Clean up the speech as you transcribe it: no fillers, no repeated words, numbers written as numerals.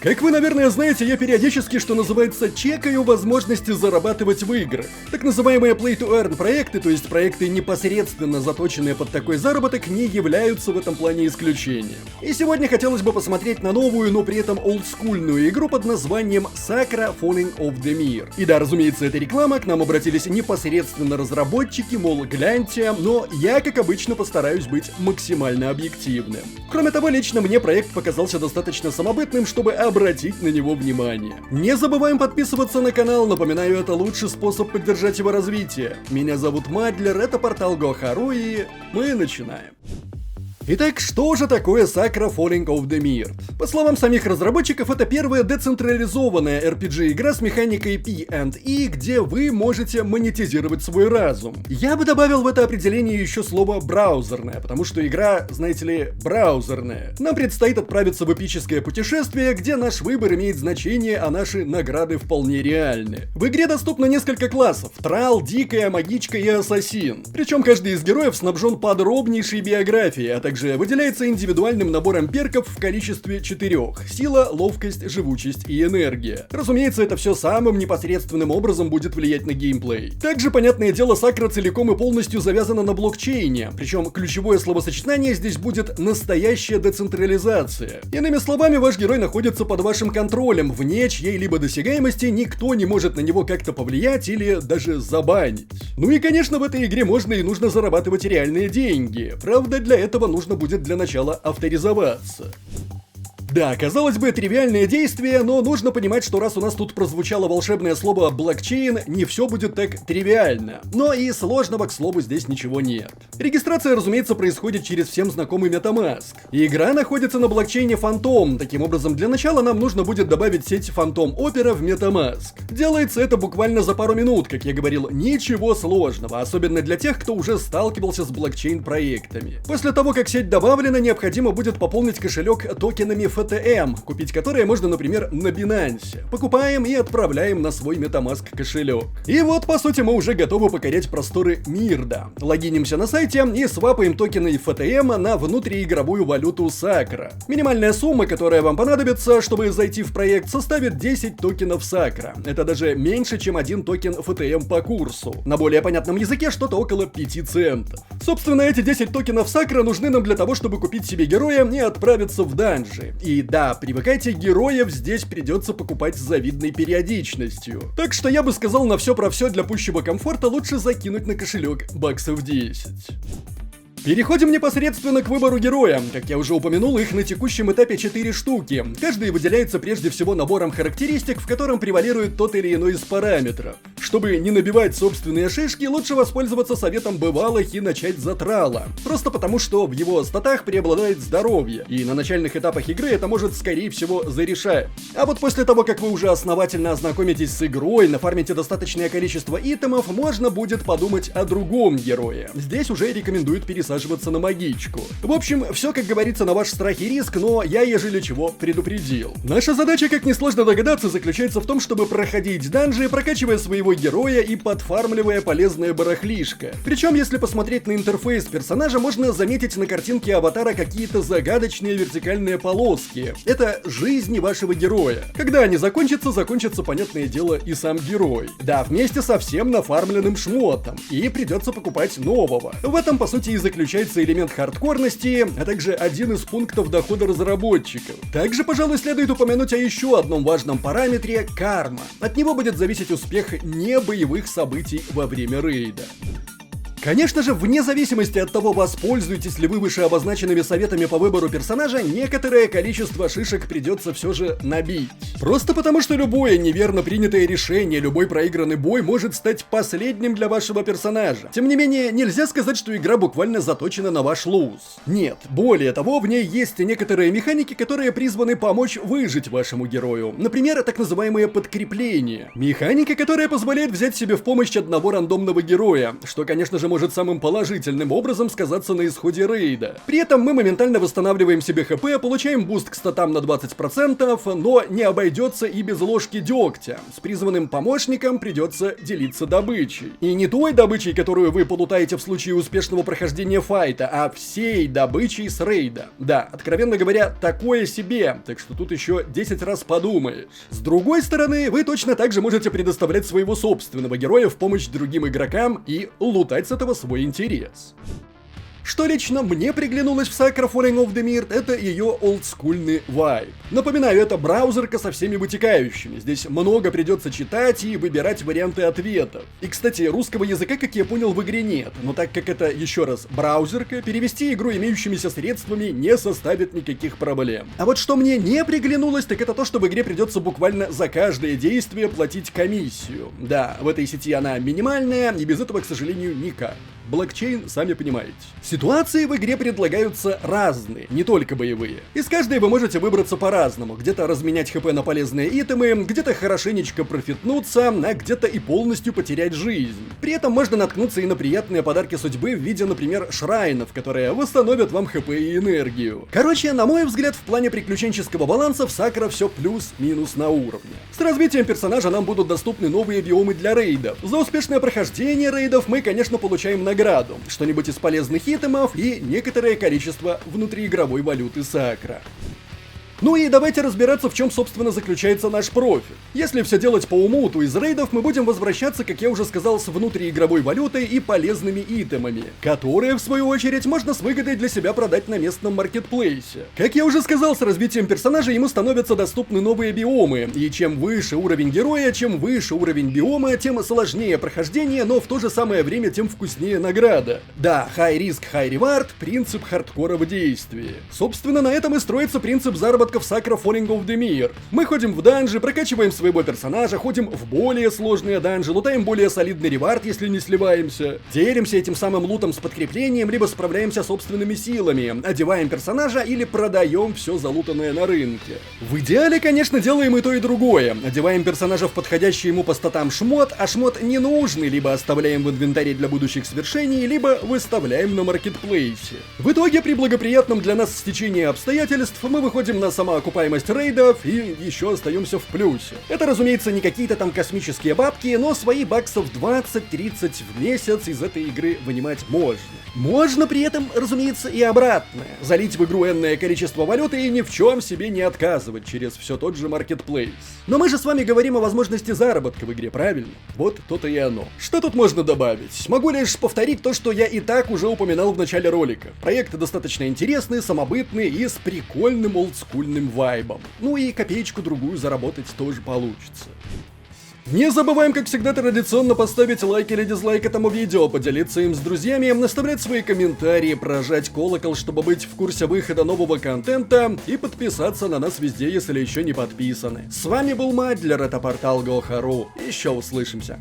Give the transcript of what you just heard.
Как вы, наверное, знаете, я периодически, что называется, чекаю возможности зарабатывать в играх. Так называемые play-to-earn проекты, то есть проекты, непосредственно заточенные под такой заработок, не являются в этом плане исключением. И сегодня хотелось бы посмотреть на новую, но при этом олдскульную игру под названием Sakura Falling of the Mir. И да, разумеется, это реклама, к нам обратились непосредственно разработчики, мол, гляньте, но я, как обычно, постараюсь быть максимально объективным. Кроме того, лично мне проект показался достаточно самобытным, чтобы обратить на него внимание. Не забываем подписываться на канал, напоминаю, это лучший способ поддержать его развитие. Меня зовут Мадлер, это портал Гохару, и мы начинаем. Итак, что же такое Sakura Falling of the Mir? По словам самих разработчиков, это первая децентрализованная RPG-игра с механикой P&E, где вы можете монетизировать свой разум. Я бы добавил в это определение еще слово браузерная, потому что игра, знаете ли, браузерная. Нам предстоит отправиться в эпическое путешествие, где наш выбор имеет значение, а наши награды вполне реальны. В игре доступно несколько классов: Трал, Дикая, Магичка и Ассасин. Причем каждый из героев снабжен подробнейшей биографией, а также выделяется индивидуальным набором перков в количестве 4: сила, ловкость, живучесть и энергия. Разумеется, это все самым непосредственным образом будет влиять на геймплей. Также, понятное дело, Sakura целиком и полностью завязана на блокчейне, причем ключевое словосочетание здесь будет настоящая децентрализация. Иными словами, ваш герой находится под вашим контролем, вне чьей-либо досягаемости, никто не может на него как-то повлиять или даже забанить. Ну и, конечно, в этой игре можно и нужно зарабатывать реальные деньги. Правда, для этого нужно будет для начала авторизоваться. Да, казалось бы, тривиальное действие, но нужно понимать, что раз у нас тут прозвучало волшебное слово блокчейн, не все будет так тривиально. Но и сложного, к слову, здесь ничего нет. Регистрация, разумеется, происходит через всем знакомый MetaMask. Игра находится на блокчейне Phantom, таким образом, для начала нам нужно будет добавить сеть Phantom Opera в MetaMask. Делается это буквально за пару минут, как я говорил, ничего сложного, особенно для тех, кто уже сталкивался с блокчейн-проектами. После того, как сеть добавлена, необходимо будет пополнить кошелек токенами FTM, купить которые можно, например, на Binance. Покупаем и отправляем на свой MetaMask кошелек. И вот, по сути, мы уже готовы покорять просторы Мирда. Логинимся на сайте и свапаем токены FTM на внутриигровую валюту Sakura. Минимальная сумма, которая вам понадобится, чтобы зайти в проект, составит 10 токенов Sakura. Это даже меньше, чем один токен FTM по курсу. На более понятном языке что-то около 5 центов. Собственно, эти 10 токенов Sakura нужны нам для того, чтобы купить себе героя и отправиться в данжи. И да, привыкайте, героев здесь придется покупать с завидной периодичностью. Так что я бы сказал, на все про все для пущего комфорта лучше закинуть на кошелек баксов 10. Переходим непосредственно к выбору героя. Как я уже упомянул, их на текущем этапе 4 штуки. Каждый выделяется прежде всего набором характеристик, в котором превалирует тот или иной из параметров. Чтобы не набивать собственные шишки, лучше воспользоваться советом бывалых и начать с Трала. Просто потому, что в его статах преобладает здоровье, и на начальных этапах игры это может, скорее всего, зарешать. А вот после того, как вы уже основательно ознакомитесь с игрой, нафармите достаточное количество итемов, можно будет подумать о другом герое. Здесь уже рекомендуют пересаживаться на магичку. В общем, все, как говорится, на ваш страх и риск, но я, ежели чего, предупредил. Наша задача, как несложно догадаться, заключается в том, чтобы проходить данжи, прокачивая своего героя и подфармливая полезное барахлишко. Причем, если посмотреть на интерфейс персонажа, можно заметить на картинке аватара какие-то загадочные вертикальные полоски. Это жизни вашего героя. Когда они закончатся, понятное дело, и сам герой. Да, вместе со всем нафармленным шмотом. И придется покупать нового. В этом, по сути, и заключается элемент хардкорности, а также один из пунктов дохода разработчиков. Также, пожалуй, следует упомянуть о еще одном важном параметре — карма. От него будет зависеть успех небоевых событий во время рейда. Конечно же, вне зависимости от того, воспользуетесь ли вы вышеобозначенными советами по выбору персонажа, некоторое количество шишек придется все же набить. Просто потому, что любое неверно принятое решение, любой проигранный бой может стать последним для вашего персонажа. Тем не менее, нельзя сказать, что игра буквально заточена на ваш луз. Нет, более того, в ней есть некоторые механики, которые призваны помочь выжить вашему герою. Например, так называемые подкрепления. Механика, которая позволяет взять себе в помощь одного рандомного героя, что, конечно же, может самым положительным образом сказаться на исходе рейда. При этом мы моментально восстанавливаем себе хп, получаем буст к статам на 20%, но не обойдется и без ложки дегтя. С призванным помощником придется делиться добычей. И не той добычей, которую вы полутаете в случае успешного прохождения файта, а всей добычей с рейда. Да, откровенно говоря, такое себе, так что тут еще 10 раз подумаешь. С другой стороны, вы точно так же можете предоставлять своего собственного героя в помощь другим игрокам и лутать с этого свой интерес. Что лично мне приглянулось в Sakura Falling of the Mirror, это ее олдскульный вайб. Напоминаю, это браузерка со всеми вытекающими. Здесь много придется читать и выбирать варианты ответов. И, кстати, русского языка, как я понял, в игре нет. Но так как это, еще раз, браузерка, перевести игру имеющимися средствами не составит никаких проблем. А вот что мне не приглянулось, так это то, что в игре придется буквально за каждое действие платить комиссию. Да, в этой сети она минимальная, и без этого, к сожалению, никак. Блокчейн, сами понимаете. Ситуации в игре предлагаются разные, не только боевые. Из каждой вы можете выбраться по-разному. Где-то разменять хп на полезные итемы, где-то хорошенечко профитнуться, а где-то и полностью потерять жизнь. При этом можно наткнуться и на приятные подарки судьбы в виде, например, шрайнов, которые восстановят вам хп и энергию. Короче, на мой взгляд, в плане приключенческого баланса в Sakura все плюс-минус на уровне. С развитием персонажа нам будут доступны новые биомы для рейдов. За успешное прохождение рейдов мы, конечно, получаем награду, что-нибудь из полезных итемов и некоторое количество внутриигровой валюты Sakura. Ну и давайте разбираться, в чем, собственно, заключается наш профит. Если все делать по уму, то из рейдов мы будем возвращаться, как я уже сказал, с внутриигровой валютой и полезными итемами, которые, в свою очередь, можно с выгодой для себя продать на местном маркетплейсе. Как я уже сказал, с развитием персонажа ему становятся доступны новые биомы, и чем выше уровень героя, чем выше уровень биома, тем сложнее прохождение, но в то же самое время тем вкуснее награда. Да, high risk, high reward — принцип хардкора в действии. Собственно, на этом и строится принцип заработка в Sakura Falling of the Mirror. Мы ходим в данжи, прокачиваем своего персонажа, ходим в более сложные данжи, лутаем более солидный ревард, если не сливаемся, делимся этим самым лутом с подкреплением, либо справляемся собственными силами, одеваем персонажа или продаем все залутанное на рынке. В идеале, конечно, делаем и то, и другое. Одеваем персонажа в подходящий ему по статам шмот, а шмот ненужный либо оставляем в инвентаре для будущих свершений, либо выставляем на маркетплейсе. В итоге, при благоприятном для нас стечении обстоятельств, мы выходим на самоокупаемость рейдов и еще остаемся в плюсе. Это, разумеется, не какие-то там космические бабки, но свои баксов 20-30 в месяц из этой игры вынимать можно. Можно при этом, разумеется, и обратное. Залить в игру энное количество валюты и ни в чем себе не отказывать через все тот же маркетплейс. Но мы же с вами говорим о возможности заработка в игре, правильно? Вот то-то и оно. Что тут можно добавить? Могу лишь повторить то, что я и так уже упоминал в начале ролика. Проект достаточно интересный, самобытный и с прикольным олдскульным вайбом. Ну и копеечку-другую заработать тоже получится. Не забываем, как всегда, традиционно поставить лайк или дизлайк этому видео, поделиться им с друзьями, оставлять свои комментарии, прожать колокол, чтобы быть в курсе выхода нового контента, и подписаться на нас везде, если еще не подписаны. С вами был Мадлер, это портал Go.ru. Еще услышимся.